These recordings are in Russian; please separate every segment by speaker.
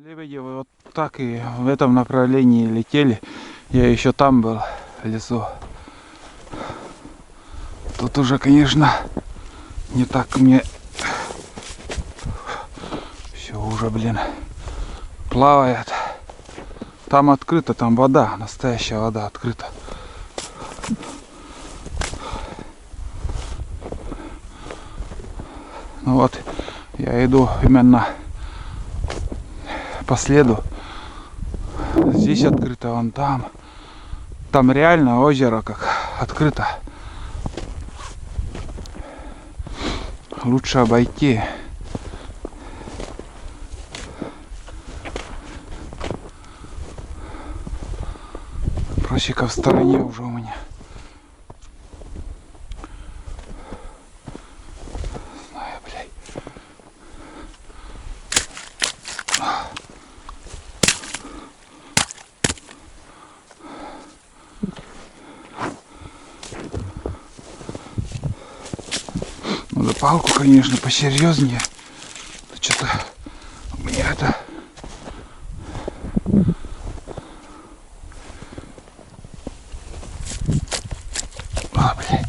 Speaker 1: Лебеди вот так и в этом направлении летели. Я еще там был, в лесу. Тут уже, конечно, не так мне... Все уже, блин, плавает. Там открыто, там вода, настоящая вода открыта. Ну вот, я иду именно по следу. Здесь открыто, вон там. Там реально озеро как открыто. Лучше обойти. Просека в стороне уже у меня. Знаю, блядь. Надо палку, конечно, посерьезнее. Что-то у меня это... А, блядь,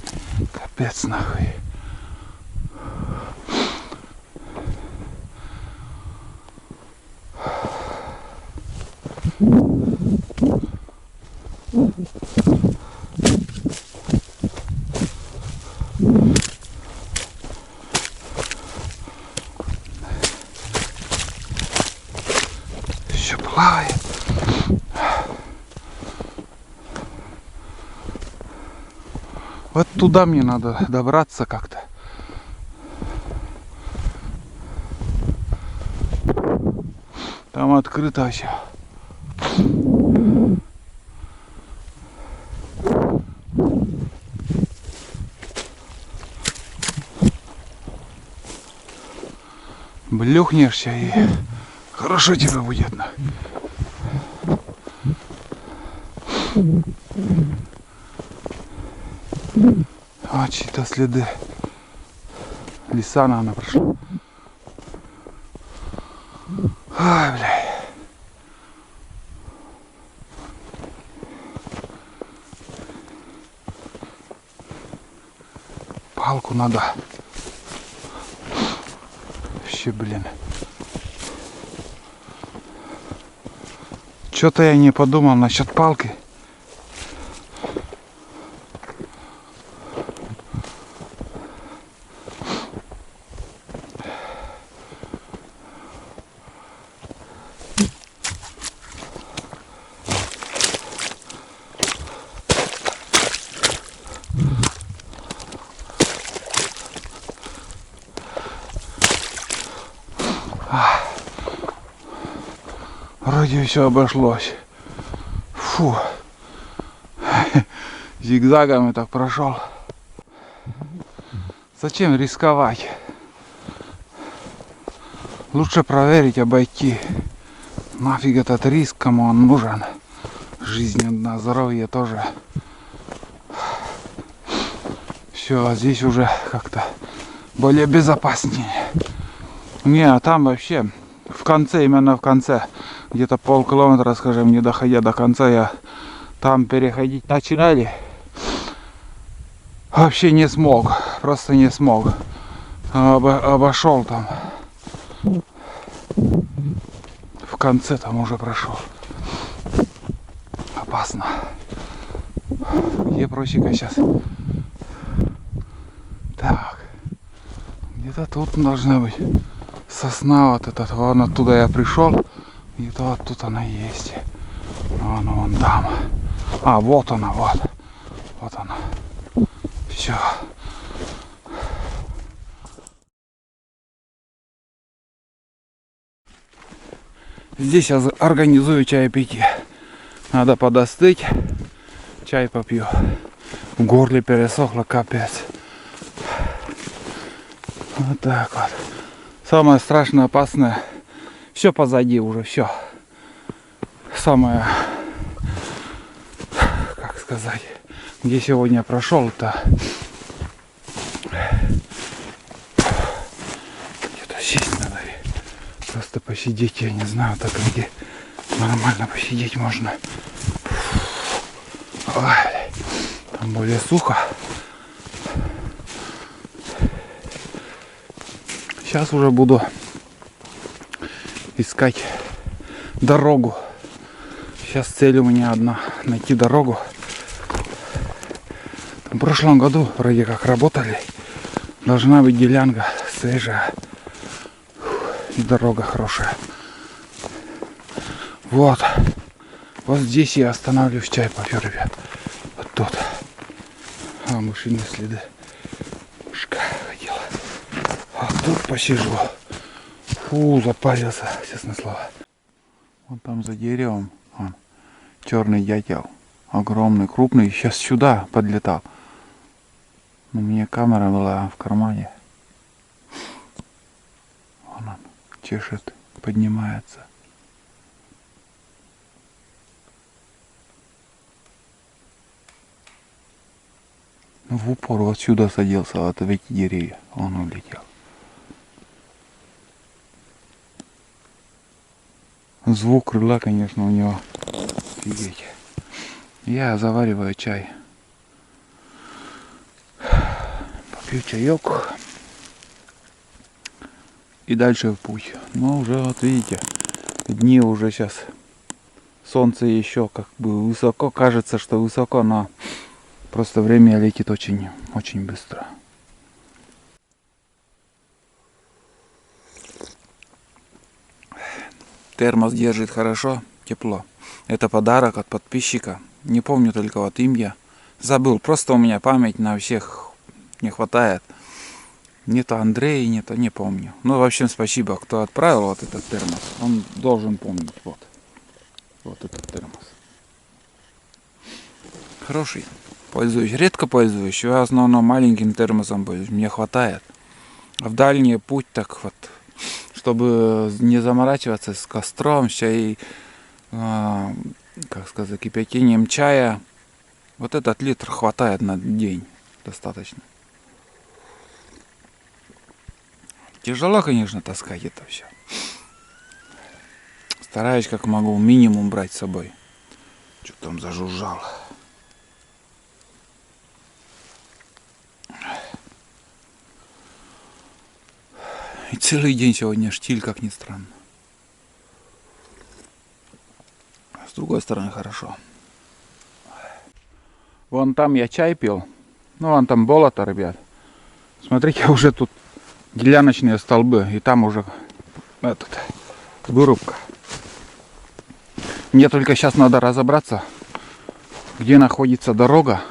Speaker 1: капец нахуй. Еще плавает. Вот туда мне надо добраться как-то. Там открыто все. Блюхнешься и хорошо тебе будет. А, чьи-то следы. Леса, наверное, прошла. Ай, блядь. Палку надо. Вообще, блин. Что-то я не подумал насчет палки. Вроде все обошлось. Фу. Зигзагами так прошел. Зачем рисковать? Лучше проверить, обойти. Нафиг этот риск, кому он нужен? Жизнь одна, здоровье тоже. Все, а здесь уже как-то более безопаснее. Не, а там вообще в конце, именно в конце, где-то полкилометра, скажем, не доходя до конца, я там переходить начинали. Вообще не смог, просто не смог. Обошел там. В конце там уже прошел. Опасно. Где просека сейчас? Так. Где-то тут должна быть сосна вот этот. Вон оттуда я пришел. Где-то вот тут она есть. Вон там. А, вот она, вот. Вот она. Все. Здесь я организую чаепитие. Надо подостыть. Чай попью. В горле пересохло, капец. Вот так вот. Самое страшное, опасное. Все позади уже, все. Самое, как сказать, где сегодня прошел-то. Где-то сесть надо. Просто посидеть, я не знаю, так где нормально посидеть можно. Ой, там более сухо. Сейчас уже буду искать дорогу. Сейчас цель у меня одна — найти дорогу. В прошлом году вроде как работали. Должна быть делянка свежая. И дорога хорошая. Вот. Вот здесь я останавливаюсь, чай попью, ребят. Вот тут. А, мышиные следы. Мышка ходила. А тут посижу. Фу, запарился, честное слово. Вон там за деревом, вон, черный дятел. Огромный, крупный. Сейчас сюда подлетал. Но у меня камера была в кармане. Вон он чешет, поднимается. Ну, в упор вот сюда садился, вот в эти деревья. Он улетел. Звук крыла, конечно, у него. Офигеть. Я завариваю чай. Попью чаек. И дальше в путь. Ну, уже, вот видите, дни уже сейчас. Солнце еще как бы высоко. Кажется, что высоко, но просто время летит очень, очень быстро. Термос держит хорошо, тепло. Это подарок от подписчика. Не помню только вот имя. Забыл. Просто у меня память на всех не хватает. Не то Андрей, не то, не помню. Ну, в общем, спасибо, кто отправил вот этот термос. Он должен помнить. Вот. Вот этот термос. Хороший. Пользуюсь. Редко пользуюсь. Я в основном маленьким термосом пользуюсь. Мне хватает. А в дальний путь так вот, чтобы не заморачиваться с костром, с чай, как сказать, кипятением чая. Вот этот литр хватает на день. Достаточно. Тяжело, конечно, таскать это все. Стараюсь как могу минимум брать с собой. Что там зажужжал? И целый день сегодня штиль, как ни странно. С другой стороны хорошо. Вон там я чай пил. Ну, вон там болото, ребят. Смотрите, уже тут деляночные столбы. И там уже вырубка. Мне только сейчас надо разобраться, где находится дорога.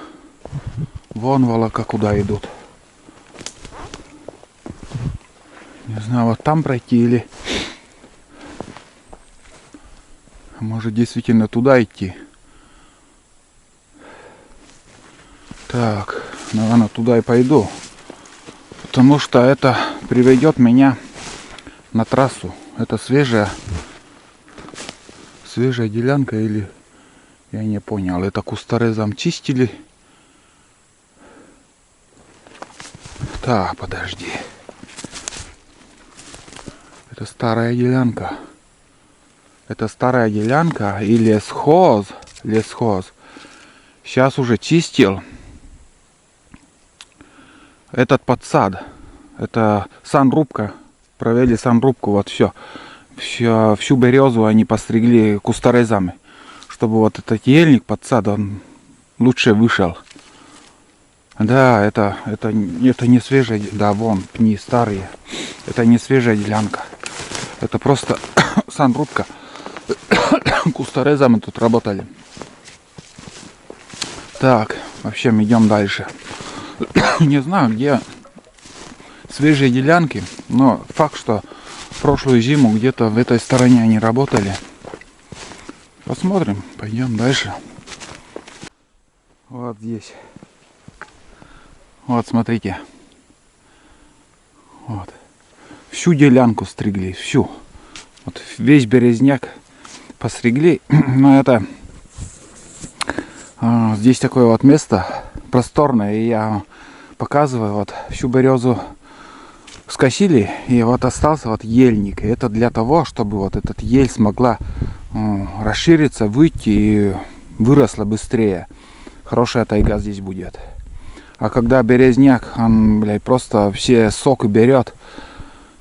Speaker 1: Вон волока куда идут. Не знаю, вот там пройти или... Может, действительно туда идти. Так, наверное, туда и пойду. Потому что это приведет меня на трассу. Это свежая делянка или... Я не понял. Это кустарезом чистили. Так, подожди. Это старая делянка. Это старая делянка и лесхоз. Сейчас уже чистил этот подсад. Это санрубка. Провели санрубку. Вот все. Всю березу они постригли кусторезами. Чтобы вот этот ельник подсад, он лучше вышел. Да, это не свежая. Да, вон пни старые. Это не свежая делянка. Это просто санрубка. Кусторезами тут работали. Так, вообще мы идем дальше. Не знаю, где свежие делянки, но факт, что прошлую зиму где-то в этой стороне они работали. Посмотрим, пойдем дальше. Вот здесь. Вот, смотрите. Вот. Всю делянку стригли, всю. Вот весь березняк постригли. Но это здесь такое вот место просторное, и я показываю вот всю березу скосили, и вот остался вот ельник. И это для того, чтобы вот этот ель смогла расшириться, выйти и выросла быстрее. Хорошая тайга здесь будет. А когда березняк, он, блядь, просто все соки берет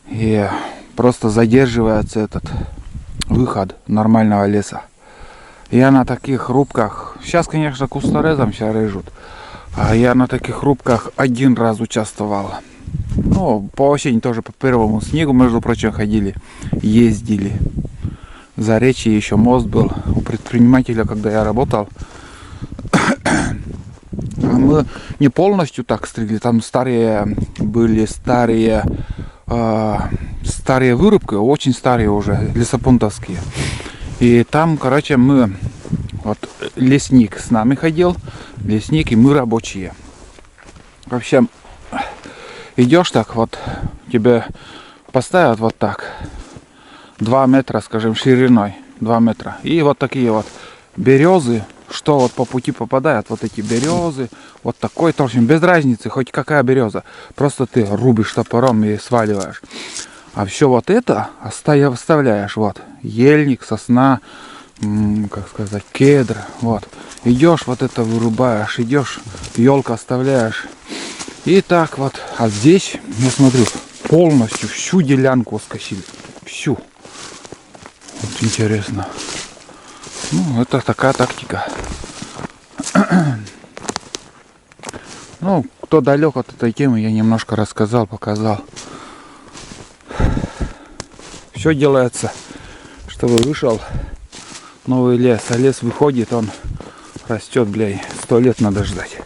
Speaker 1: и просто задерживается этот выход нормального леса. Я на таких рубках, сейчас, конечно, кусторезом сейчас режут, а я на таких рубках один раз участвовал. Ну, по осени тоже по первому снегу, между прочим, ходили, ездили. За речи еще мост был у предпринимателя, когда я работал. А мы не полностью так стригли, там были старые вырубки, очень старые уже, лесопунктовские. И там, короче, мы, вот лесник с нами ходил, лесник и мы рабочие. В общем, идешь так, вот тебе поставят вот так, 2 метра, скажем, шириной, 2 метра. И вот такие вот березы, что вот по пути попадают, вот эти березы, вот такой толщин, без разницы, хоть какая береза. Просто ты рубишь топором и сваливаешь. А все вот это оставляешь, вот, ельник, сосна, как сказать, кедр, вот. Идешь, вот это вырубаешь, идешь, елка оставляешь. И так вот, а здесь, я смотрю, полностью всю делянку скосили, всю. Вот интересно. Ну, это такая тактика. Ну, кто далек от этой темы, я немножко рассказал, показал. Все делается, чтобы вышел новый лес. А лес выходит, он растет, блядь, 100 лет надо ждать.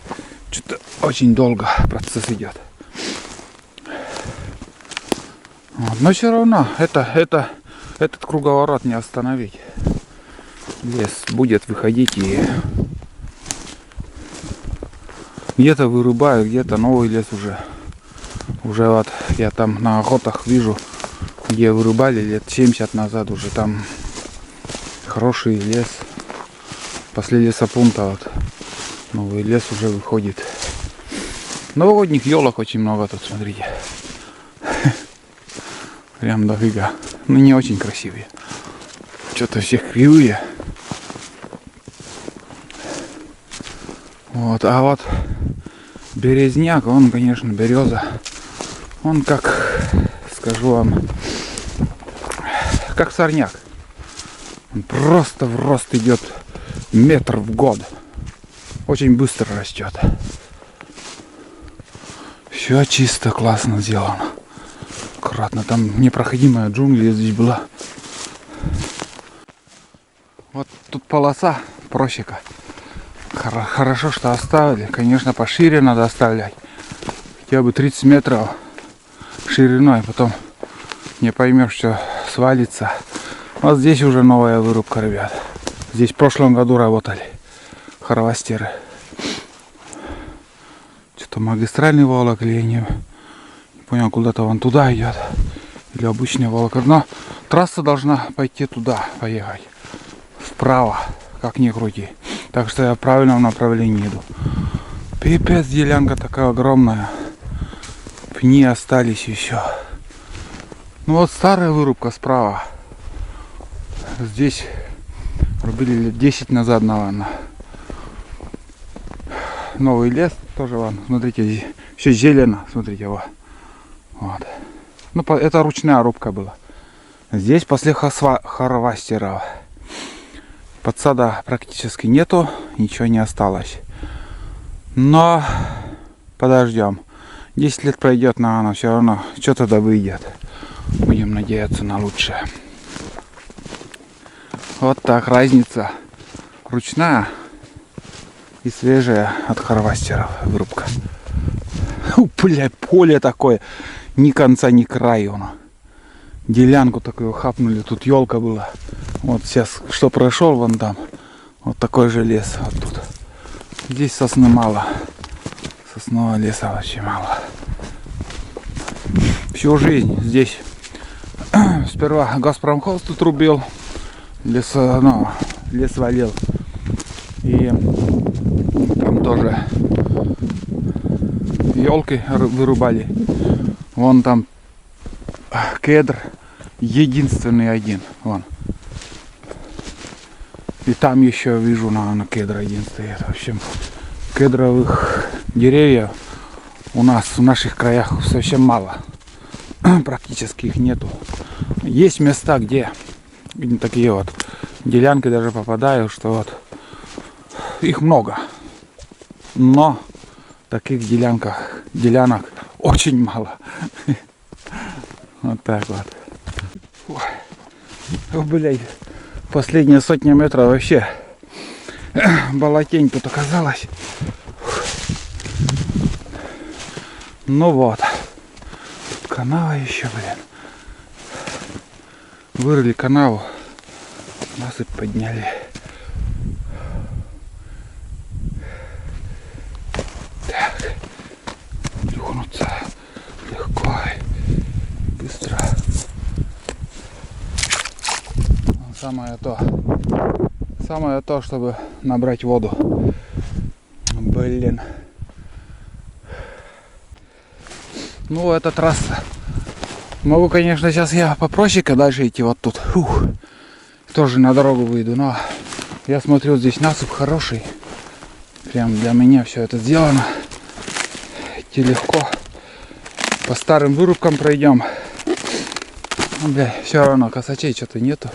Speaker 1: Что-то очень долго процесс идет. Вот. Но все равно этот круговорот не остановить. Лес будет выходить, и где-то вырубают, где-то новый лес уже. Уже вот я там на охотах вижу, где вырубали лет 70 назад, уже там хороший лес. После лесопункта вот новый лес уже выходит. Новогодних елок очень много тут, смотрите. Прям дофига. Ну, не очень красивые. Что-то все кривые. Вот, а вот березняк, он, конечно, береза. Он как, скажу вам, как сорняк. Он просто в рост идет метр в год. Очень быстро растет. Все чисто, классно сделано. Аккуратно, там непроходимая джунгли здесь была. Вот тут полоса просека. Хорошо, что оставили. Конечно, пошире надо оставлять. Хотя бы 30 метров шириной. Потом не поймешь, что свалится. Вот здесь уже новая вырубка, ребят. Здесь в прошлом году работали хоровастеры. Что-то магистральный волок или я не понял, куда-то вон туда идет. Или обычный волок. Но трасса должна пойти туда, поехать. Вправо, как ни крути. Так что я в правильном направлении иду. Пипец, делянка такая огромная. Пни остались еще. Ну вот старая вырубка справа. Здесь рубили лет 10 назад, наверное. Новый лес тоже вон. Смотрите, здесь все зелено. Смотрите, вот. Ну, это ручная рубка была. Здесь после хоровастеров. Подсада практически нету, ничего не осталось. Но подождем. 10 лет пройдет, наверное, все равно что-то да выйдет. Будем надеяться на лучшее. Вот так разница. Ручная и свежая от хоровастеров вырубка. Бля, поле такое. Ни конца, ни края. Делянку такую хапнули. Тут елка была. Вот сейчас, что прошел вон там. Вот такой же лес. Вот тут. Здесь сосны мало. Соснового леса вообще мало. Всю жизнь здесь сперва Газпромхоз тут рубил. Лес валил. И там тоже елки вырубали. Вон там кедр единственный один. Вон. И там еще вижу, на кедр один стоит. В общем, кедровых деревьев у нас в наших краях совсем мало. Практически их нету. Есть места, где такие вот делянки даже попадаю, что вот их много. Но таких делянок очень мало. Вот так вот. Ой, блядь. Последние сотни метров вообще болотень тут оказалась. Ну вот. Тут канава еще, блин. Вырыли канаву. Насыпь подняли. Так. Плюхнуться легко и быстро. Самое то, чтобы набрать воду. Блин. Ну, это трасса. Могу, конечно, сейчас я попроще дальше идти вот тут. Фух. Тоже на дорогу выйду, но я смотрю, здесь насыпь хороший. Прям для меня все это сделано. Идти легко. По старым вырубкам пройдем. Ну, бля, все равно косачей что-то нету.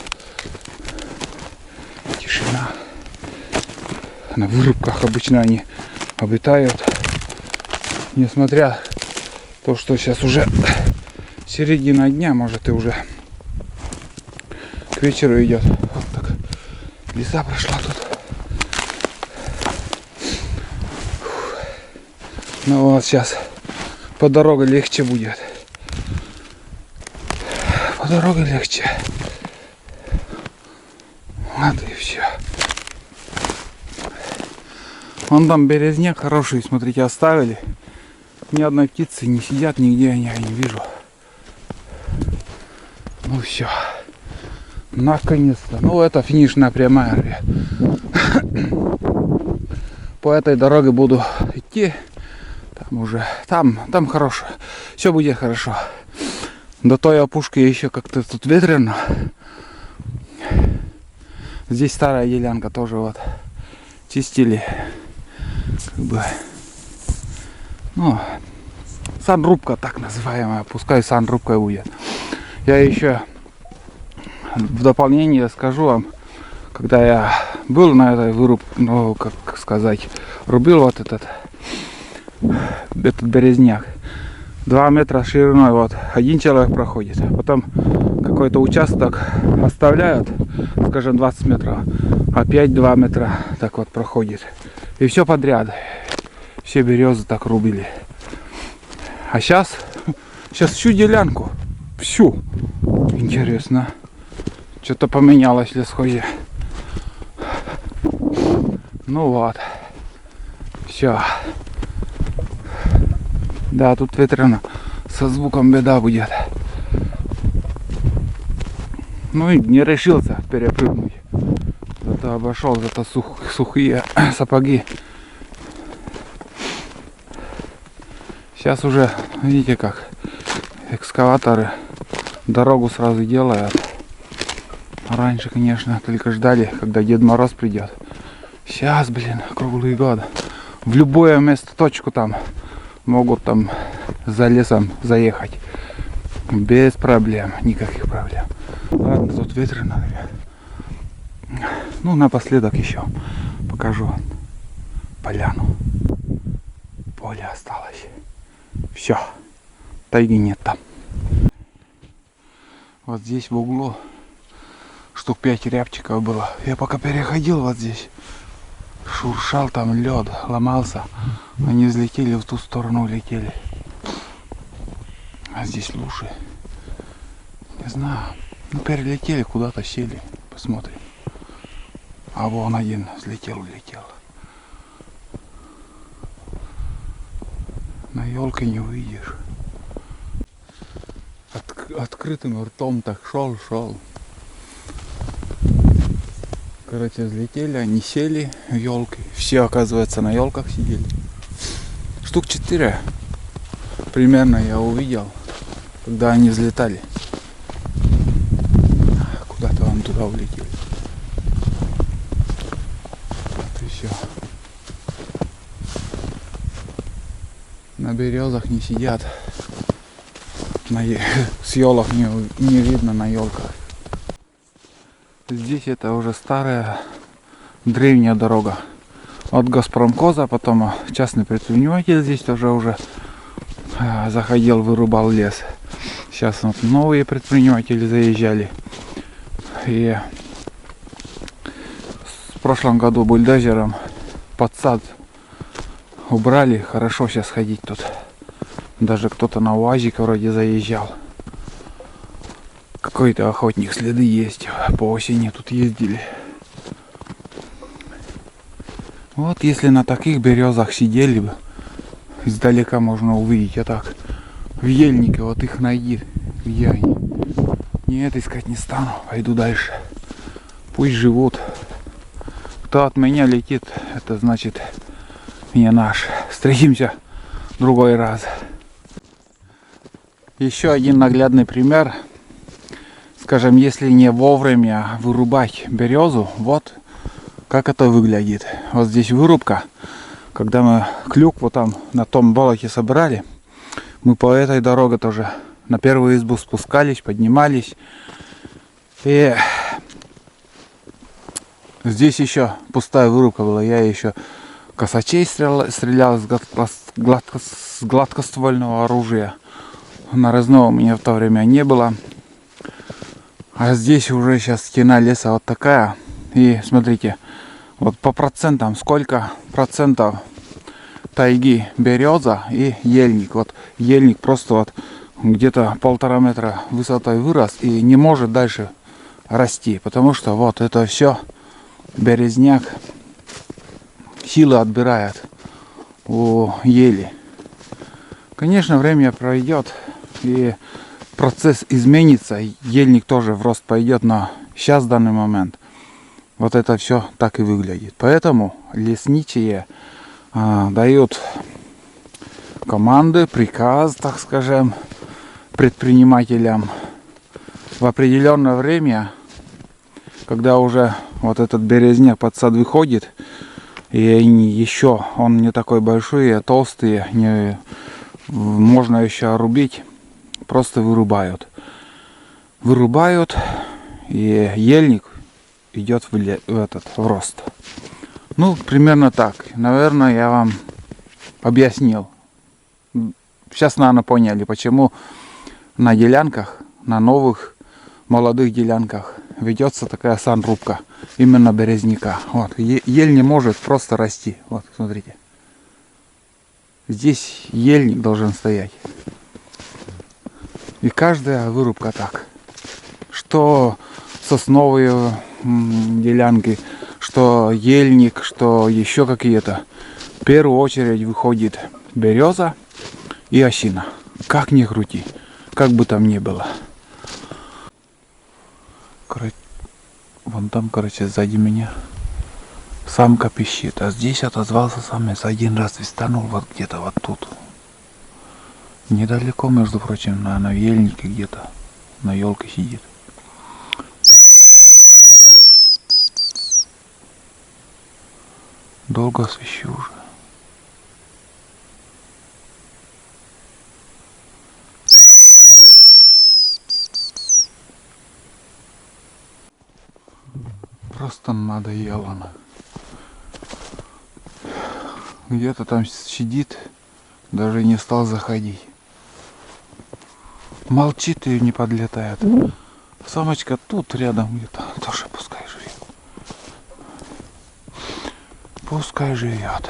Speaker 1: Тишина. На вырубках обычно они обитают. Несмотря то, что сейчас уже середина дня, может, и уже к вечеру идет. Вот так. Лиса прошла тут. Ну вот сейчас по дороге легче будет. По дороге легче. Вот и все. Вон там березняк хороший, смотрите, оставили. Ни одной птицы не сидят, нигде я не вижу. Ну все. Наконец-то. Ну это финишная прямая. По этой дороге буду идти. Там уже. Там хорошо. Все будет хорошо. До той опушки еще как-то тут ветрено. Здесь старая делянка тоже вот. Чистили. Как бы. Ну, санрубка так называемая, пускай санрубкой будет. Я еще в дополнение скажу вам, когда я был на этой вырубке, ну, как сказать, рубил вот этот березняк. 2 метра шириной, вот, один человек проходит. Потом какой-то участок оставляют, скажем, 20 метров, опять 2 метра так вот проходит. И все подряд. Все березы так рубили. А сейчас всю делянку. Всю. Интересно. Что-то поменялось в лесхозе. Ну вот. Все. Да, тут ветрено. Со звуком беда будет. Ну и не решился перепрыгнуть. Зато обошел, зато сухие сапоги. Сейчас уже, видите как, экскаваторы дорогу сразу делают. Раньше, конечно, только ждали, когда Дед Мороз придет. Сейчас, блин, круглый год. В любое место, точку там, могут там за лесом заехать. Без проблем, никаких проблем. Ладно, тут ветрено, ребят. Ну, напоследок еще покажу поляну. Поле осталось. Все, тайги нет там. Вот здесь в углу штук 5 рябчиков было. Я пока переходил вот здесь, шуршал там лед, ломался. Они взлетели в ту сторону, улетели. А здесь лужи. Не знаю. Ну, перелетели куда-то, сели. Посмотрим. А вон один взлетел, улетел. На елке не выйдешь. Открытым ртом так шел. Короче, взлетели, они сели в елки. Все, оказывается, на елках сидели. Штук 4 примерно я увидел, когда они взлетали. улетели. Вот и все. На березах не сидят. С елок не видно на елках. Здесь это уже старая древняя дорога. От Газпромхоза, потом частный предприниматель здесь тоже уже заходил, вырубал лес. Сейчас вот новые предприниматели заезжали. И в прошлом году бульдозером под сад убрали. Хорошо сейчас ходить тут. Даже кто-то на УАЗике вроде заезжал. Какой-то охотник, следы есть. По осени тут ездили. Вот если на таких березах сидели бы, издалека можно увидеть. А так в ельнике вот их найди. Я нет, искать не стану. Пойду дальше. Пусть живут. Кто от меня летит, это значит не наш. Встретимся в другой раз. Еще один наглядный пример. Скажем, если не вовремя вырубать березу, вот как это выглядит. Вот здесь вырубка. Когда мы клюкву там на том болоте собрали, мы по этой дороге тоже на первую избу спускались, поднимались. И здесь еще пустая вырубка была. Я еще косачей стрелял с гладкоствольного оружия. Нарезного у меня в то время не было. А здесь уже сейчас стена леса вот такая. И смотрите, вот по процентам, сколько процентов тайги береза и ельник. Вот ельник просто вот где-то 1,5 метра высотой вырос и не может дальше расти. Потому что вот это все березняк силы отбирает у ели. Конечно, время пройдет. И процесс изменится, ельник тоже в рост пойдет, но сейчас в данный момент вот это все так и выглядит. Поэтому лесничие дают команды, приказ, так скажем, предпринимателям в определенное время, когда уже вот этот березняк под сад выходит, и еще он не такой большой, а толстый, можно еще рубить. Просто вырубают. Вырубают, и ельник идет в рост. Ну, примерно так. Наверное, я вам объяснил. Сейчас, наверное, поняли, почему на делянках, на новых молодых делянках ведется такая санрубка. Именно березняка. Вот. Ель не может просто расти. Вот, смотрите. Здесь ельник должен стоять. И каждая вырубка так. Что сосновые делянки, что ельник, что еще какие-то. В первую очередь выходит береза и осина. Как ни крути, как бы там ни было. Вон там, короче, сзади меня самка пищит. А здесь отозвался самец. Один раз свистанул вот где-то вот тут. Недалеко, между прочим, на ельнике где-то, на елке сидит. Долго свищу уже. Просто надоело. Где-то там сидит, даже не стал заходить. Молчит и не подлетает. Самочка тут рядом где-то. Тоже пускай живет. Пускай живет.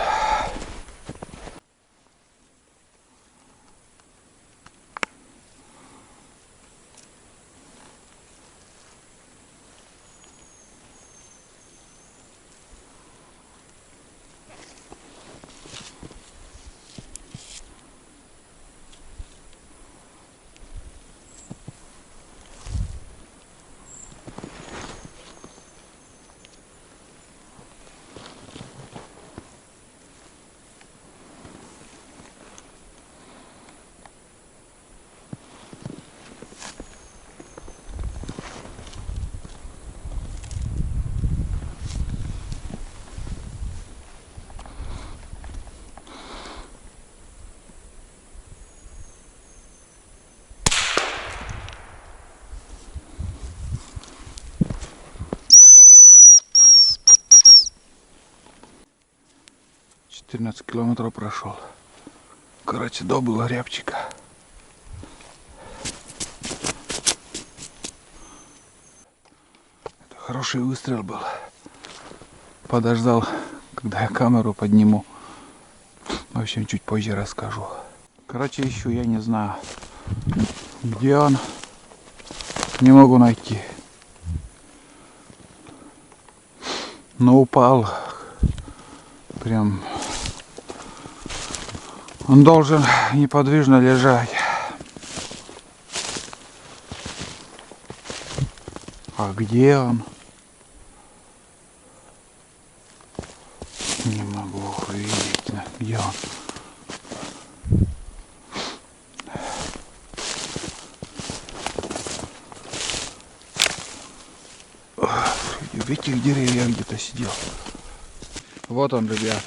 Speaker 1: 14 километров прошел. Короче, добыл рябчика. Это хороший выстрел был. Подождал, когда я камеру подниму. В общем, чуть позже расскажу. Короче, ищу, я не знаю, где он. Не могу найти. Но упал. Прям. Он должен неподвижно лежать. А где он? Не могу увидеть. Где он? В этих деревьях где-то сидел. Вот он, ребят.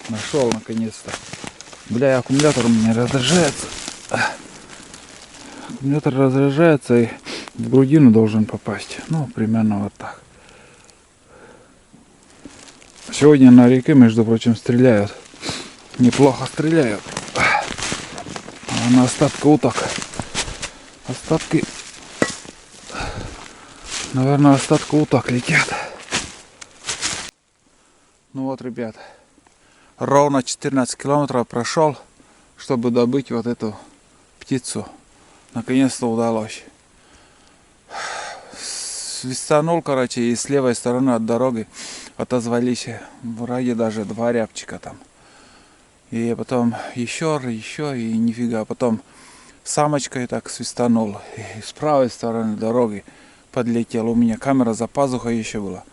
Speaker 1: Нашел наконец-то. Бля, аккумулятор у меня разряжается. Аккумулятор разряжается и в грудину должен попасть. Ну, примерно вот так. Сегодня на реке, между прочим, стреляют. Неплохо стреляют. А на остатка уток. Остатки... Наверное, остатка уток летят. Ну вот, ребят. Ровно 14 километров прошел, чтобы добыть вот эту птицу. Наконец-то удалось. Свистанул, короче, и с левой стороны от дороги отозвались вроде даже 2 рябчика там. И потом еще и нифига. Потом самочкой так свистанул. И с правой стороны дороги подлетел. У меня камера за пазухой еще была.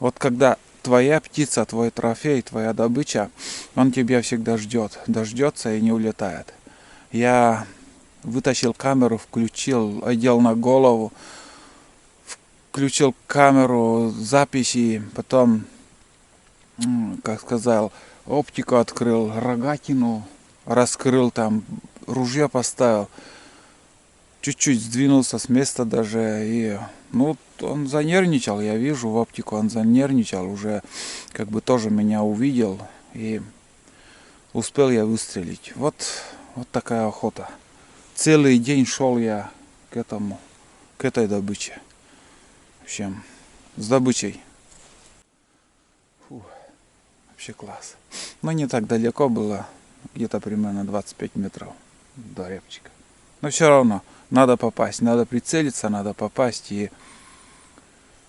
Speaker 1: Вот когда твоя птица, твой трофей, твоя добыча, он тебя всегда ждет. Дождется и не улетает. Я вытащил камеру, включил, одел на голову, включил камеру, записи, потом, как сказал, оптику открыл, рогатину раскрыл, там ружье поставил, чуть-чуть сдвинулся с места даже, и ну, он занервничал, я вижу в оптику, он занервничал, уже как бы тоже меня увидел, и успел я выстрелить. Вот такая охота. Целый день шел я к этой добыче. В общем, с добычей. Фу, вообще класс. Но не так далеко было, где-то примерно 25 метров до рябчика. Но все равно надо попасть, надо прицелиться, надо попасть. И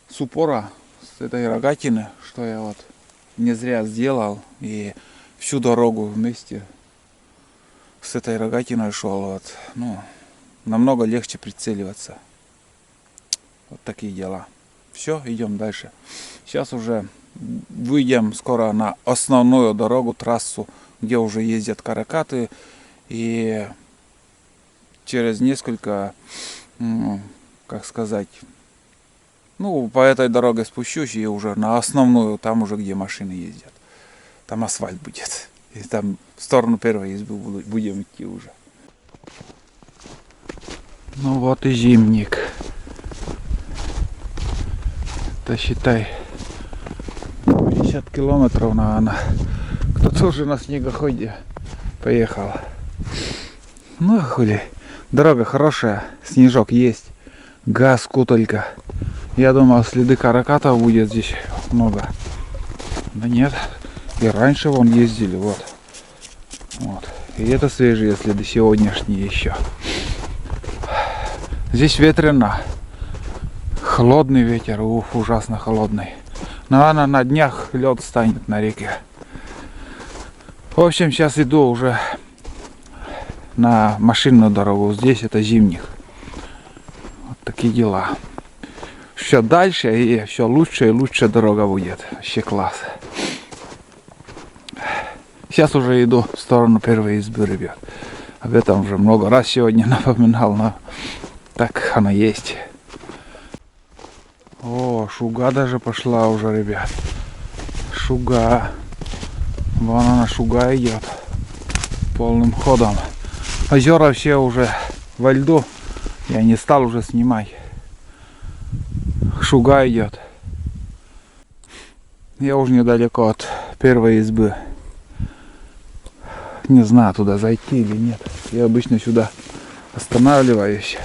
Speaker 1: с упора, с этой рогатины, что я вот не зря сделал, и всю дорогу вместе с этой рогатиной шел, вот, ну, намного легче прицеливаться. Вот такие дела. Все, идем дальше. Сейчас уже выйдем скоро на основную дорогу, трассу, где уже ездят каракаты, и через несколько, как сказать, ну, по этой дороге спущусь и уже на основную, там уже где машины ездят. Там асфальт будет. И там в сторону первой избы будем идти уже. Ну вот и зимник. Это считай 50 километров, наверное. Кто-то уже на снегоходе поехал. Ну хули. Дорога хорошая, снежок есть. Газку только. Я думал, следы каракатов будет здесь много. Да нет. И раньше вон ездили, вот. И это свежие следы, сегодняшние еще. Здесь ветрено. Холодный ветер, уф, ужасно холодный. Наверное, на днях лед станет на реке. В общем, сейчас иду уже на машинную дорогу. Здесь это зимних. Вот такие дела. Все дальше и все лучше и лучше дорога будет. Вообще класс. Сейчас уже иду в сторону первой избы, ребят. Об этом уже много раз сегодня напоминал, но так оно есть. О, шуга даже пошла уже, ребят. Шуга. Вон она, шуга идет. Полным ходом. Озера все уже во льду. Я не стал уже снимать. Шуга идет. Я уже недалеко от первой избы. Не знаю, туда зайти или нет. Я обычно сюда останавливаюсь.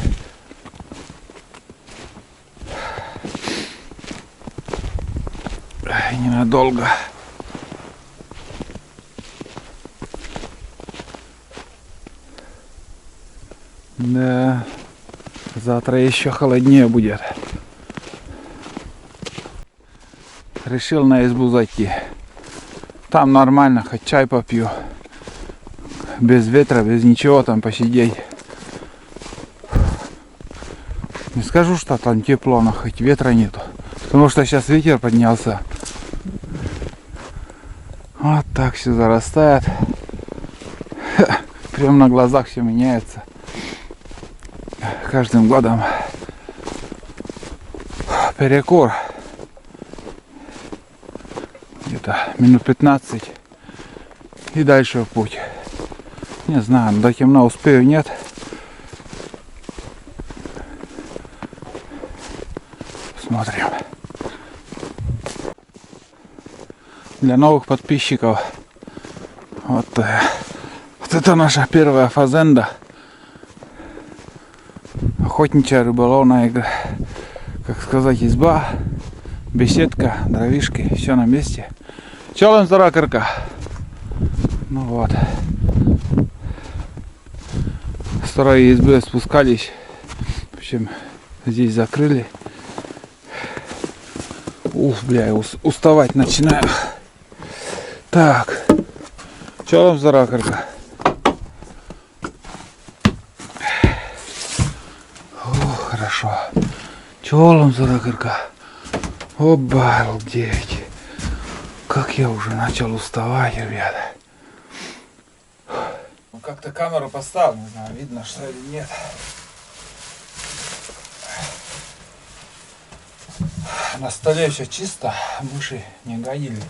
Speaker 1: Ненадолго. Да, завтра еще холоднее будет. Решил на избу зайти. Там нормально, хоть чай попью. Без ветра, без ничего, там посидеть. Не скажу, что там тепло, но хоть ветра нету. Потому что сейчас ветер поднялся. Вот так все зарастает. Прям на глазах все меняется. Каждым годом. Перекур. Где-то минут 15. И дальше в путь. Не знаю, до темна успею, нет. Смотрим. Для новых подписчиков. Вот это наша первая фазенда. Охотничья рыболовная, как сказать, изба, беседка, дровишки, все на месте. Челом заракарка. Ну вот. С второй избы спускались. В общем, здесь закрыли. Ух, бля, уставать начинаю. Так. Челом заракарка. Хорошо. Челом заракарка. Обалдеть. Как я уже начал уставать, ребята. Как-то камеру поставил, не знаю, видно что или нет. На столе все чисто, мыши не гадили.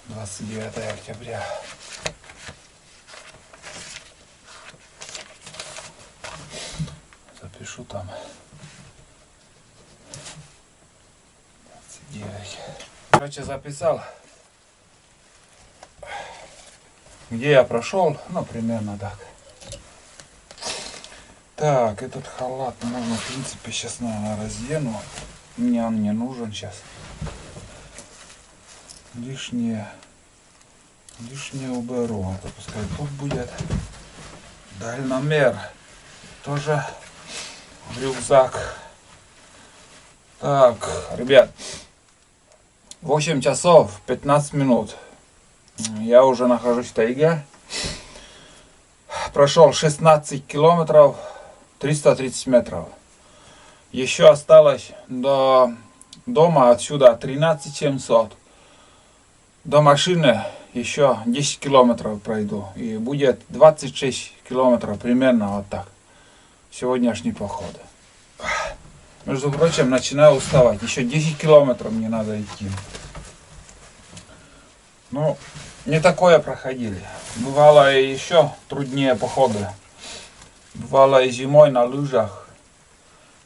Speaker 1: 29 октября. Запишу там. 29. Короче, записал, где я прошел, ну примерно так. Так, этот халат можно, в принципе, сейчас, наверное, раздену. Мне он не нужен сейчас. Лишнее уберу. Это пускай тут будет. Дальномер тоже в рюкзак. Так, ребят, 8 часов 15 минут. Я уже нахожусь в тайге. Прошел 16 километров 330 метров. Еще осталось до дома отсюда 13 700. До машины еще 10 километров пройду. И будет 26 километров примерно вот так. Сегодняшний поход. Между прочим, начинаю уставать. Еще 10 километров мне надо идти. Ну, не такое проходили. Бывало и еще труднее походы. Бывало и зимой на лыжах.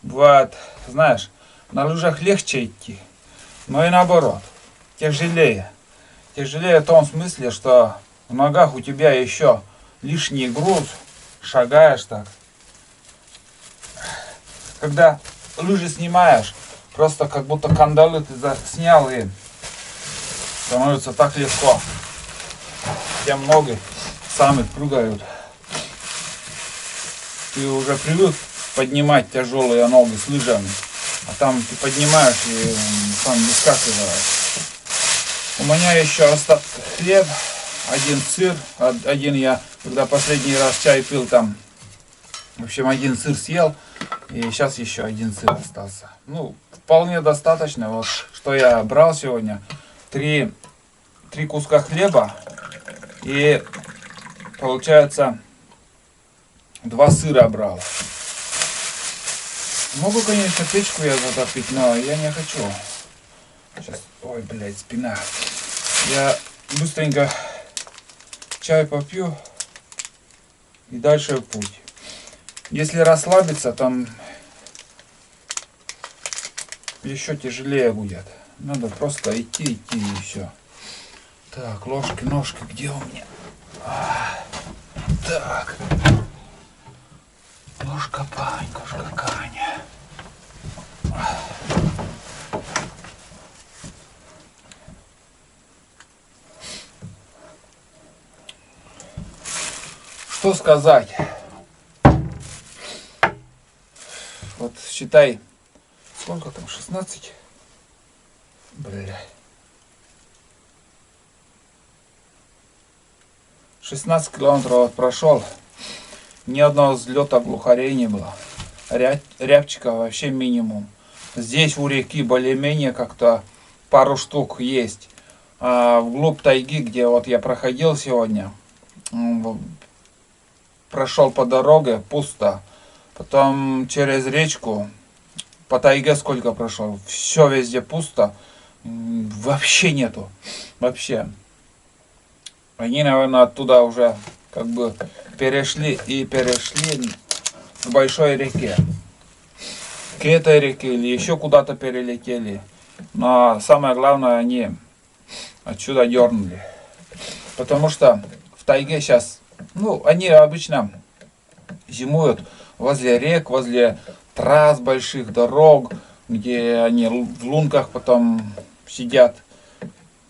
Speaker 1: Бывает, знаешь, на лыжах легче идти, но и наоборот, тяжелее. Тяжелее в том смысле, что в ногах у тебя еще лишний груз, шагаешь так. Когда лыжи снимаешь, просто как будто кандалы ты снял, и становится так легко. Тем ноги сами прыгают. Ты уже привык поднимать тяжелые ноги с лыжами, а там ты поднимаешь и сам выскакиваешь. У меня еще остаток хлеб, один сыр, один я, когда последний раз чай пил, там, в общем, один сыр съел, и сейчас еще один сыр остался. Ну, вполне достаточно. Вот что я брал сегодня: три куска хлеба и, получается, 2 сыра брал. Могу, конечно, печку я затопить, но я не хочу. Сейчас, ой, блядь, спина. Я быстренько чай попью и дальше в путь. Если расслабиться, там еще тяжелее будет. Надо просто идти и все. Так, ложки, ножки, где у меня? Так. Ложка, панькушка, Каня. Что сказать? Вот считай, сколько там, 16? Бля. 16 километров прошел. Ни одного взлета глухарей не было. Рябчика вообще минимум. Здесь у реки более-менее как-то пару штук есть. А вглубь тайги, где вот я проходил сегодня, прошел по дороге, пусто. Потом через речку, по тайге сколько прошел, все везде пусто. Вообще нету. Вообще. Они, наверное, оттуда уже как бы перешли к большой реке. К этой реке или еще куда-то перелетели. Но самое главное, они отсюда дернули. Потому что в тайге сейчас, ну, они обычно зимуют возле рек, возле трасс больших, дорог, где они в лунках потом сидят,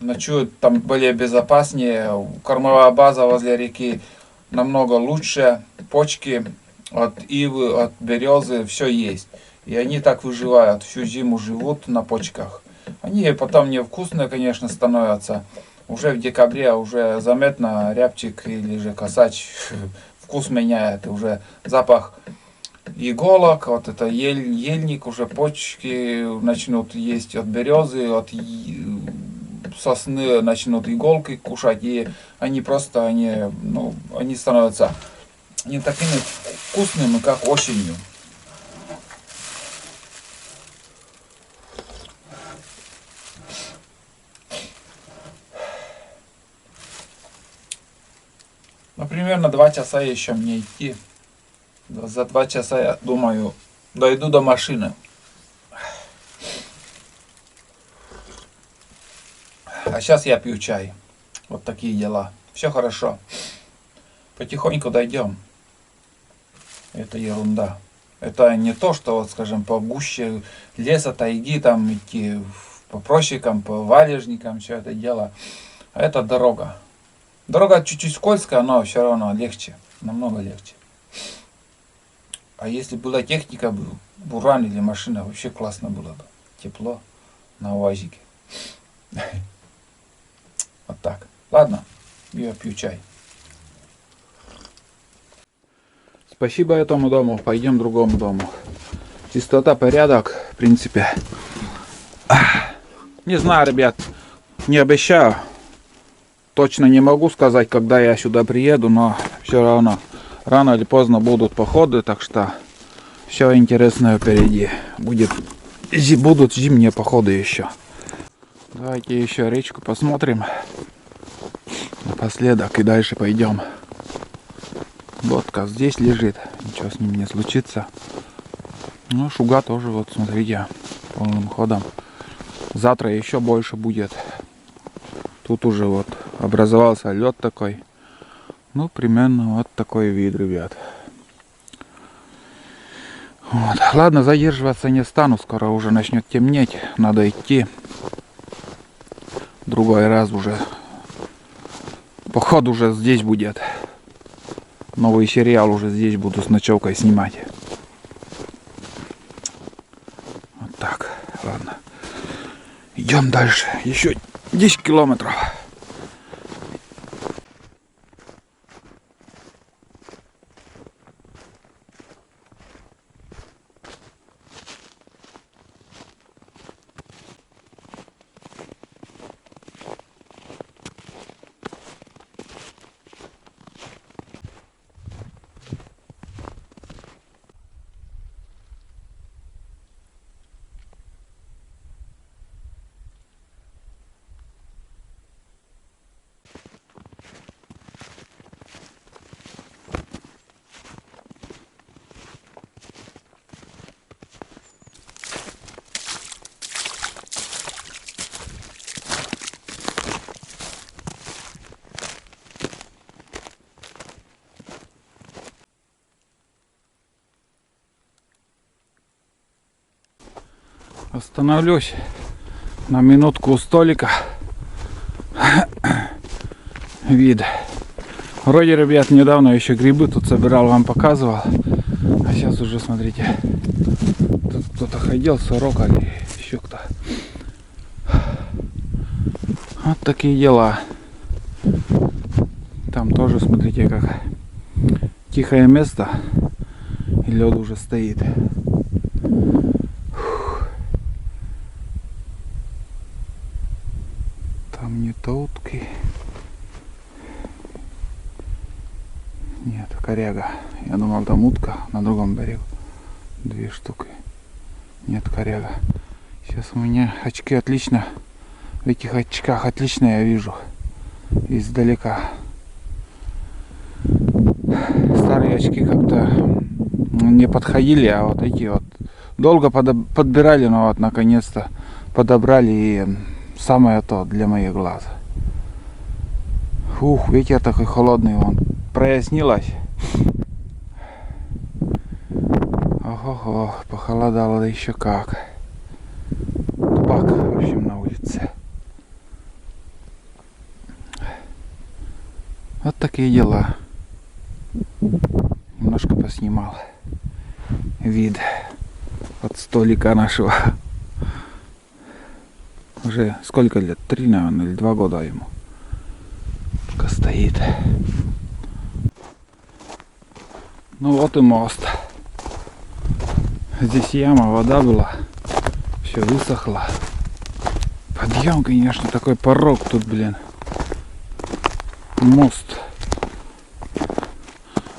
Speaker 1: ночуют, там более безопаснее. Кормовая база возле реки намного лучше, почки от ивы, от березы, все есть. И они так выживают, всю зиму живут на почках. Они потом невкусные, конечно, становятся. Уже в декабре уже заметно рябчик или же косач вкус меняет. Уже запах иголок, вот это ельник, уже почки начнут есть от березы, от сосны начнут иголки кушать. И они просто, они становятся не такими вкусными, как осенью. Ну, примерно 2 часа еще мне идти. За 2 часа, я думаю, дойду до машины. А сейчас я пью чай. Вот такие дела. Все хорошо. Потихоньку дойдем. Это ерунда. Это не то, что, вот, скажем, по гуще леса, тайги, там идти по просекам, по валежникам, все это дело. А это дорога. Дорога чуть-чуть скользкая, но все равно легче. Намного легче. А если была техника, буран или машина, вообще классно было бы. Тепло на УАЗике. Вот так. Ладно, я пью чай. Спасибо этому дому, пойдем к другому дому. Чистота, порядок, в принципе. Не знаю, ребят, не обещаю. Точно не могу сказать, когда я сюда приеду, но все равно рано или поздно будут походы, так что все интересное впереди. Будут зимние походы еще. Давайте еще речку посмотрим напоследок и дальше пойдем. Лодка здесь лежит, ничего с ним не случится. Ну, шуга тоже, вот смотрите, полным ходом. Завтра еще больше будет. Тут уже вот образовался лед такой. Ну, примерно вот такой вид, ребят. Вот. Ладно, задерживаться не стану, скоро уже начнет темнеть, надо идти. Другой раз уже. Поход уже здесь будет. Новый сериал уже здесь буду с ночевкой снимать. Вот так, ладно. Идем дальше. Еще 10 километров. Остановлюсь на минутку у столика. Вид. Вроде, ребят, недавно еще грибы тут собирал, вам показывал. А сейчас уже, смотрите, тут кто-то ходил, сорока или еще кто. Вот такие дела. Там тоже, смотрите, как тихое место. И лед уже стоит. Там не то утки. Нет, коряга. Я думал, там утка на другом берегу. 2 штуки. Нет, коряга. Сейчас у меня очки отлично. В этих очках отлично я вижу. Издалека. Старые очки как-то не подходили, а вот эти вот долго подбирали, но вот наконец-то подобрали, и самое то для моих глаз. Ух, ветер такой холодный, вон прояснилось. Ого, похолодало, да еще как. Тупак, в общем, на улице. Вот такие дела. Немножко поснимал вид от столика нашего. Уже сколько лет? 3, наверное, или 2 года ему. Пока стоит. Ну вот и мост. Здесь яма, вода была. Все высохло. Подъем, конечно, такой порог тут, блин. Мост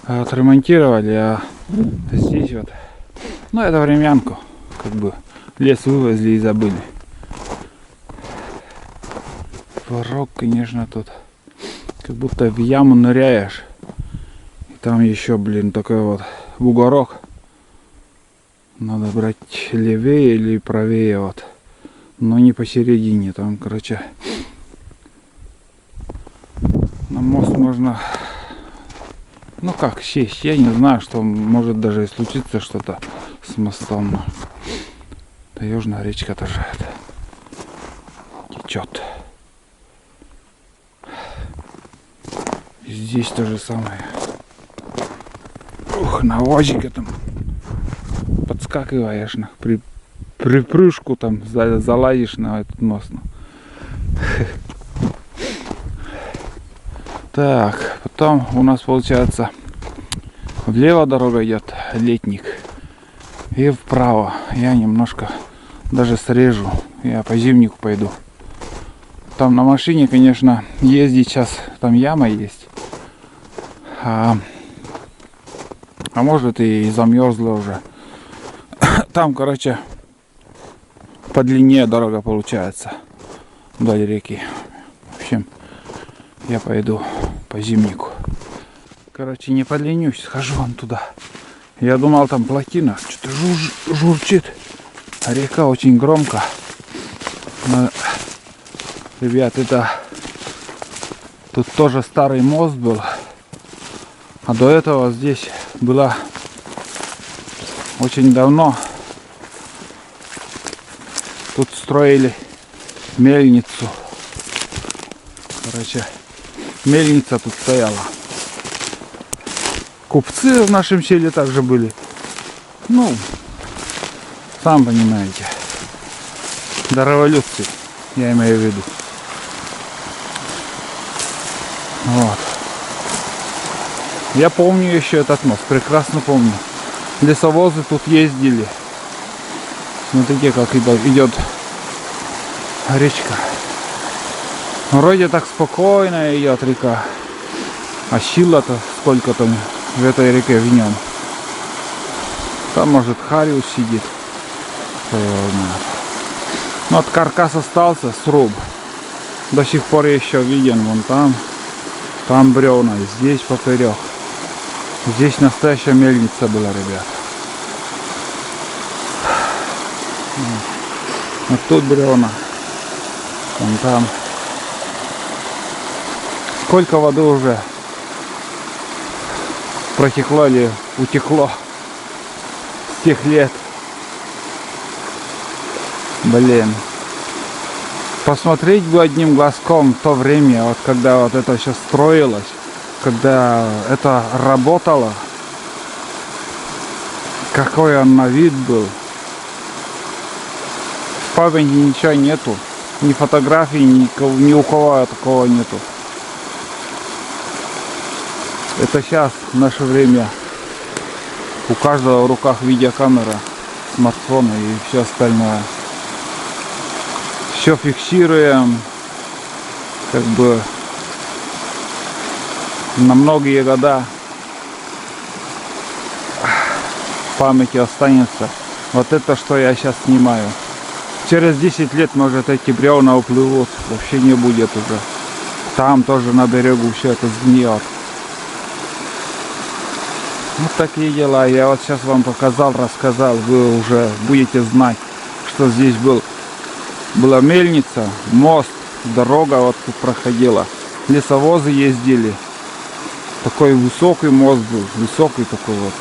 Speaker 1: отремонтировали, а здесь вот, ну это времянку, как бы лес вывезли и забыли. Порог, конечно, тут как будто в яму ныряешь. И там еще, блин, такой вот бугорок. Надо брать левее или правее вот, но не посередине. Там, короче, на мост можно, ну как, сесть. Я не знаю, что может даже и случиться что-то с мостом. Таежная речка тоже течет. И здесь то же самое. Ух, навозик там подскакиваешь, при прыжку там залазишь на этот мост. Так, потом у нас получается влево дорога идет, летник, и вправо. Я немножко даже срежу, я по зимнику пойду. Там на машине, конечно, ездить сейчас, там яма есть. А может и замерзла уже. Там, короче, подлиннее дорога получается вдоль реки. В общем, я пойду по зимнику. Короче, не поленюсь, схожу вон туда. Я думал, там плотина, что-то журчит. А река очень громко. Но, ребят, это тут тоже старый мост был. А до этого здесь была очень давно. Тут строили мельницу. Короче, мельница тут стояла. Купцы в нашем селе также были. Ну, сам понимаете. До революции, я имею в виду. Вот. Я помню еще этот мост, прекрасно помню. Лесовозы тут ездили. Смотрите, как идет речка. Вроде так спокойно идет река. А сила-то сколько там в этой реке в нем. Там может Хариус сидит. Но от каркас остался сруб. До сих пор еще виден вон там. Там бревна, здесь поперек. Здесь настоящая мельница была, ребят. Вот тут бревна. Вон там. Сколько воды уже протекло или утекло с тех лет. Блин. Посмотреть бы одним глазком то время, вот когда вот это все строилось, когда это работало, какой он на вид был. В памяти ничего нету, ни фотографий, ни у кого такого нету. Это сейчас, в наше время, у каждого в руках видеокамера, смартфона и все остальное. Все фиксируем, как бы на многие года в памяти останется вот это, что я сейчас снимаю. Через 10 лет, может, эти бревна уплывут, вообще не будет уже. Там тоже на берегу все это сгниет. Вот такие дела. Я вот сейчас вам показал, рассказал, вы уже будете знать, что здесь была мельница, мост, дорога вот тут проходила. Лесовозы ездили. Такой высокий мост был, высокий такой вот.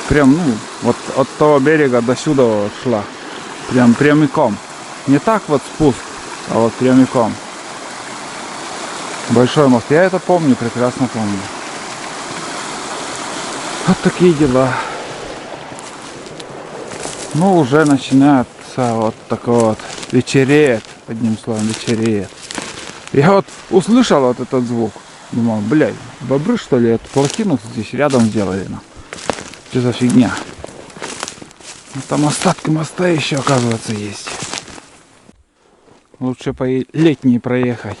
Speaker 1: Прям, ну, вот от того берега до сюда вот шла. Прям прямиком. Не так вот спуск, а вот прямиком. Большой мост. Я это помню, прекрасно помню. Вот такие дела. Ну, уже начинается вот такое вот. Вечереет. Одним словом, вечереет. Я вот услышал вот этот звук. Думал, блядь, бобры что ли? Эту плотину здесь рядом сделали. Ну. Что за фигня? Ну, там остатки моста еще, оказывается, есть. Лучше по летней проехать.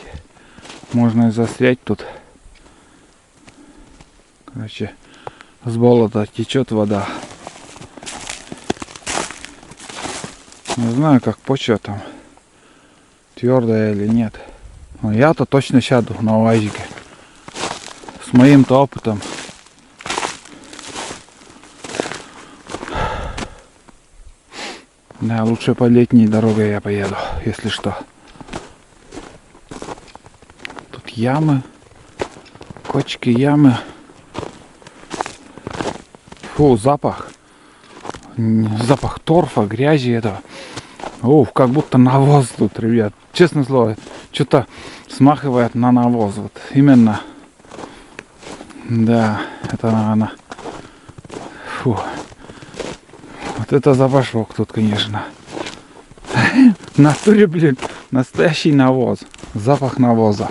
Speaker 1: Можно и застрять тут. Короче, с болота течет вода. Не знаю, как почва там. Твердая или нет. Но я-то точно сяду на УАЗике. С моим-то опытом. Да, лучше по летней дороге я поеду, если что. Тут ямы, кочки, ямы. Фу, запах. Запах торфа, грязи этого. Ух, как будто навоз тут, ребят. Честное слово, что-то смахивает на навоз. Вот именно. Да, это наверное. Фу. Вот это запашок тут, конечно. В натуре, блин, настоящий навоз. Запах навоза.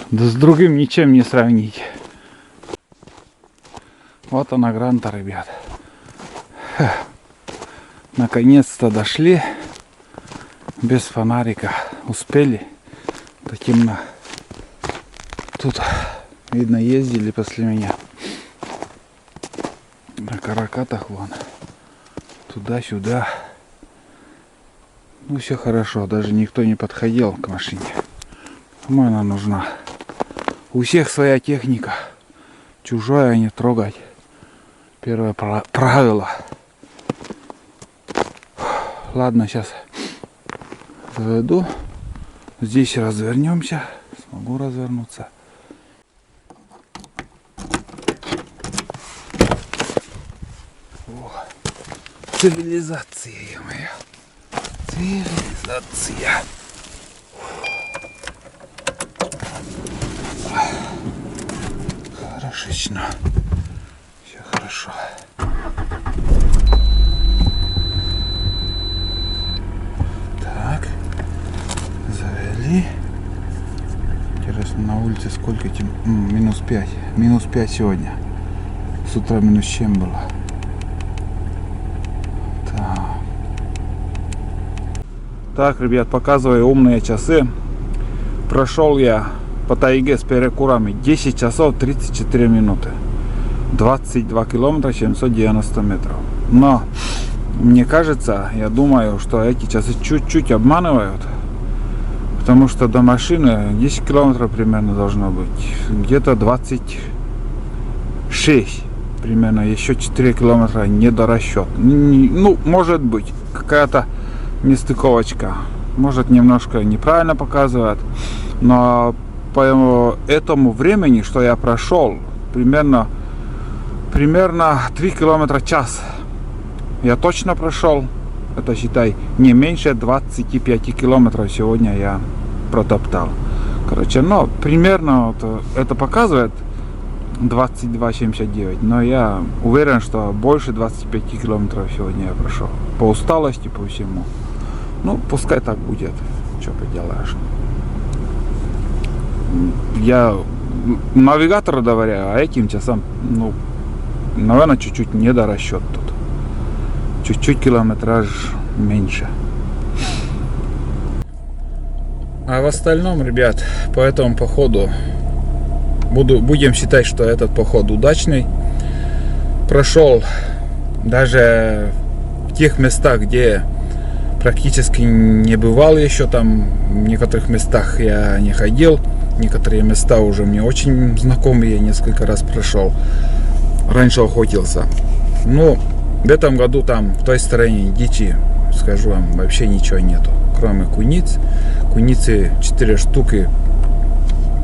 Speaker 1: Да с другим ничем не сравнить. Вот она, Гранта, ребят. Наконец-то дошли. Без фонарика. Успели. До темно. Тут, видно, ездили после меня. На каракатах вон. Туда-сюда. Ну, все хорошо. Даже никто не подходил к машине. Кому она нужна? У всех своя техника. Чужое не трогать. Первое правило. Ладно, сейчас заведу. Здесь развернемся. Смогу развернуться. О, цивилизация моя. Цивилизация. Хорошечно. Все хорошо. Так. Завели. Интересно, на улице сколько тем? Минус 5. Минус 5 сегодня. С утра минус 7 было. Так, ребят, показываю умные часы. Прошел я по тайге с перекурами 10 часов 34 минуты. 22 километра 790 метров. Но мне кажется, я думаю, что эти часы чуть-чуть обманывают. Потому что до машины 10 километров примерно должно быть. Где-то 26 примерно. Еще 4 километра недорасчет. Ну, может быть, какая-то нестыковочка. Может, немножко неправильно показывает. Но по этому времени, что я прошел, примерно 3 километра в час. Я точно прошел. Это, считай, не меньше 25 километров сегодня я протоптал. Короче, но примерно вот это показывает 22,79. Но я уверен, что больше 25 километров сегодня я прошел. По усталости, по всему. Ну, пускай так будет. Что поделаешь. Я навигатору доверяю, а этим часам, ну, наверное, чуть-чуть недорасчет тут. Чуть-чуть километраж меньше. А в остальном, ребят, по этому походу будем считать, что этот поход удачный. Прошел даже в тех местах, где практически не бывал еще. Там в некоторых местах я не ходил. Некоторые места уже мне очень знакомые. Я несколько раз прошел. Раньше охотился. Но в этом году там в той стороне дичи, скажу вам, вообще ничего нету. Кроме куниц. Куницы 4 штуки.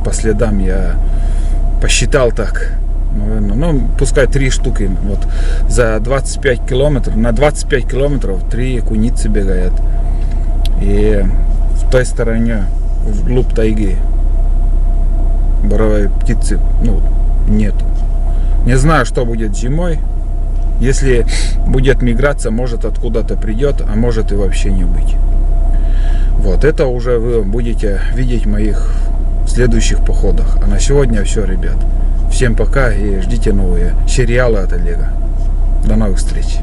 Speaker 1: По следам я посчитал так. Наверное, ну, пускай 3 штуки. Вот за 25 километров, на 25 километров 3 куницы бегают. И в той стороне, вглубь тайги, боровой птицы, ну, нету. Не знаю, что будет зимой. Если будет миграция, может откуда-то придет, а может и вообще не быть. Вот, это уже вы будете видеть в моих следующих походах. А на сегодня все, ребят. Всем пока и ждите новые сериалы от Олега. До новых встреч.